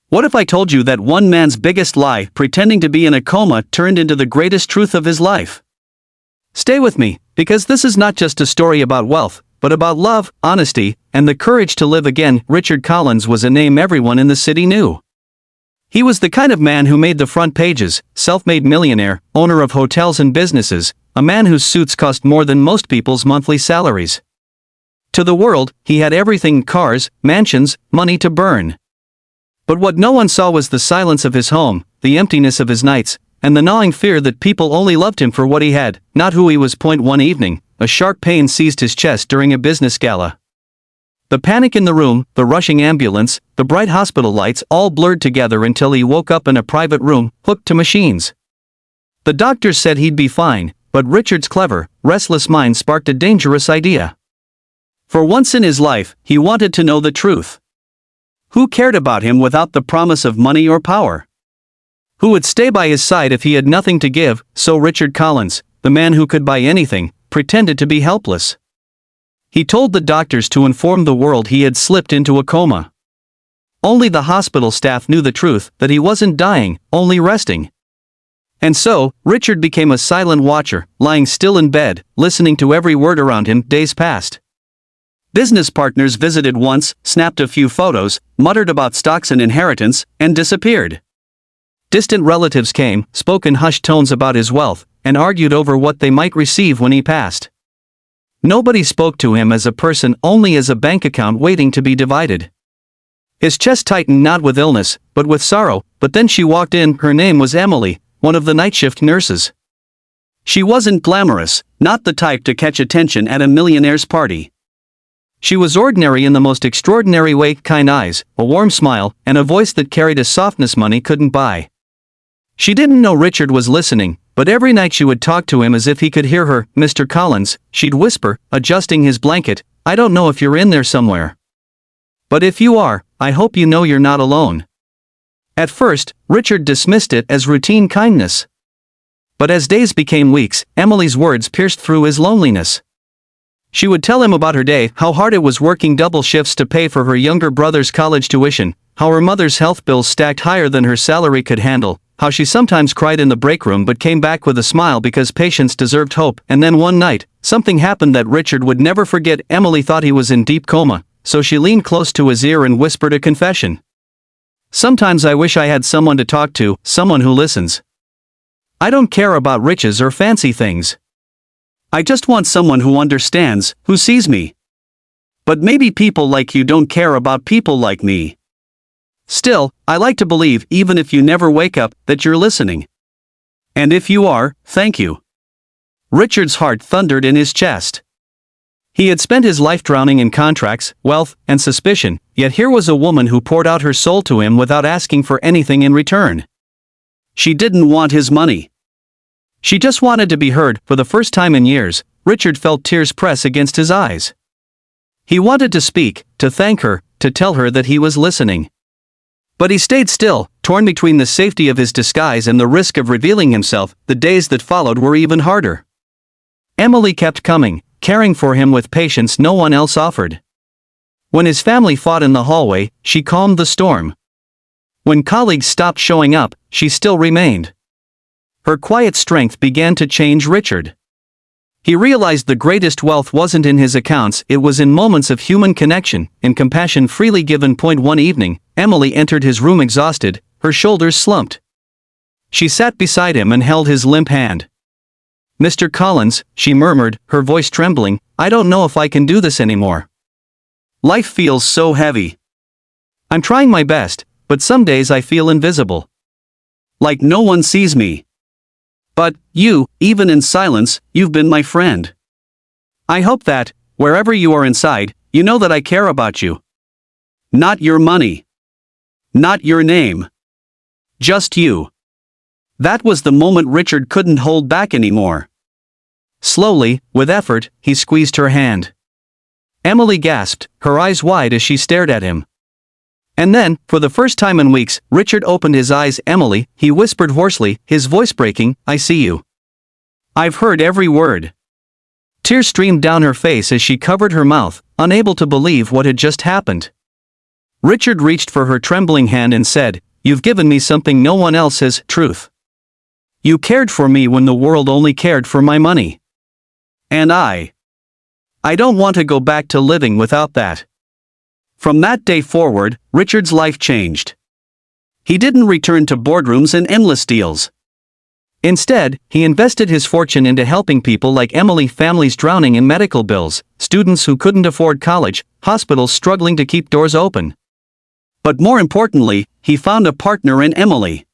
What if I told you that one man's biggest lie, pretending to be in a coma, turned into the greatest truth of his life? Stay with me, because this is not just a story about wealth, but about love, honesty, and the courage to live again. Richard Collins was a name everyone in the city knew. He was the kind of man who made the front pages, self-made millionaire, owner of hotels and businesses, a man whose suits cost more than most people's monthly salaries. To the world, he had everything: cars, mansions, money to burn. But what no one saw was the silence of his home, the emptiness of his nights, and the gnawing fear that people only loved him for what he had, not who he was. One evening, a sharp pain seized his chest during a business gala. The panic in the room, the rushing ambulance, the bright hospital lights all blurred together until he woke up in a private room, hooked to machines. The doctors said he'd be fine, but Richard's clever, restless mind sparked a dangerous idea. For once in his life, he wanted to know the truth. Who cared about him without the promise of money or power? Who would stay by his side if he had nothing to give? So Richard Collins, the man who could buy anything, pretended to be helpless. He told the doctors to inform the world he had slipped into a coma. Only the hospital staff knew the truth, that he wasn't dying, only resting. And so, Richard became a silent watcher, lying still in bed, listening to every word around him. Days passed. Business partners visited once, snapped a few photos, muttered about stocks and inheritance, and disappeared. Distant relatives came, spoke in hushed tones about his wealth, and argued over what they might receive when he passed. Nobody spoke to him as a person, only as a bank account waiting to be divided. His chest tightened, not with illness, but with sorrow. But then she walked in. Her name was Emily, one of the night shift nurses. She wasn't glamorous, not the type to catch attention at a millionaire's party. She was ordinary in the most extraordinary way: kind eyes, a warm smile, and a voice that carried a softness money couldn't buy. She didn't know Richard was listening, but every night she would talk to him as if he could hear her. "Mr. Collins," she'd whisper, adjusting his blanket, "I don't know if you're in there somewhere. But if you are, I hope you know you're not alone." At first, Richard dismissed it as routine kindness. But as days became weeks, Emily's words pierced through his loneliness. She would tell him about her day, how hard it was working double shifts to pay for her younger brother's college tuition, how her mother's health bills stacked higher than her salary could handle, how she sometimes cried in the break room but came back with a smile because patients deserved hope. And then one night, something happened that Richard would never forget. Emily thought he was in deep coma, so she leaned close to his ear and whispered a confession. "Sometimes I wish I had someone to talk to, someone who listens. I don't care about riches or fancy things. I just want someone who understands, who sees me. But maybe people like you don't care about people like me. Still, I like to believe, even if you never wake up, that you're listening. And if you are, thank you." Richard's heart thundered in his chest. He had spent his life drowning in contracts, wealth, and suspicion, yet here was a woman who poured out her soul to him without asking for anything in return. She didn't want his money. She just wanted to be heard. For the first time in years, Richard felt tears press against his eyes. He wanted to speak, to thank her, to tell her that he was listening. But he stayed still, torn between the safety of his disguise and the risk of revealing himself. The days that followed were even harder. Emily kept coming, caring for him with patience no one else offered. When his family fought in the hallway, she calmed the storm. When colleagues stopped showing up, she still remained. Her quiet strength began to change Richard. He realized the greatest wealth wasn't in his accounts, it was in moments of human connection, in compassion freely given. One evening, Emily entered his room exhausted, her shoulders slumped. She sat beside him and held his limp hand. "Mr. Collins," she murmured, her voice trembling, "I don't know if I can do this anymore. Life feels so heavy. I'm trying my best, but some days I feel invisible. Like no one sees me. But, you, even in silence, you've been my friend. I hope that, wherever you are inside, you know that I care about you. Not your money. Not your name. Just you." That was the moment Richard couldn't hold back anymore. Slowly, with effort, he squeezed her hand. Emily gasped, her eyes wide as she stared at him. And then, for the first time in weeks, Richard opened his eyes. "Emily," he whispered hoarsely, his voice breaking, "I see you. I've heard every word." Tears streamed down her face as she covered her mouth, unable to believe what had just happened. Richard reached for her trembling hand and said, "You've given me something no one else has, truth. You cared for me when the world only cared for my money. And I don't want to go back to living without that." From that day forward, Richard's life changed. He didn't return to boardrooms and endless deals. Instead, he invested his fortune into helping people like Emily, families drowning in medical bills, students who couldn't afford college, hospitals struggling to keep doors open. But more importantly, he found a partner in Emily.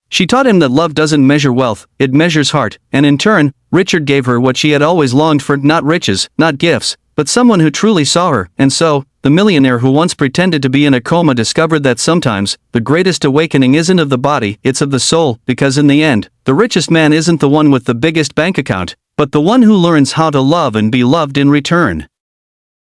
She taught him that love doesn't measure wealth, it measures heart, and in turn, Richard gave her what she had always longed for, not riches, not gifts, but someone who truly saw her. And so, the millionaire who once pretended to be in a coma discovered that sometimes, the greatest awakening isn't of the body, it's of the soul, because in the end, the richest man isn't the one with the biggest bank account, but the one who learns how to love and be loved in return.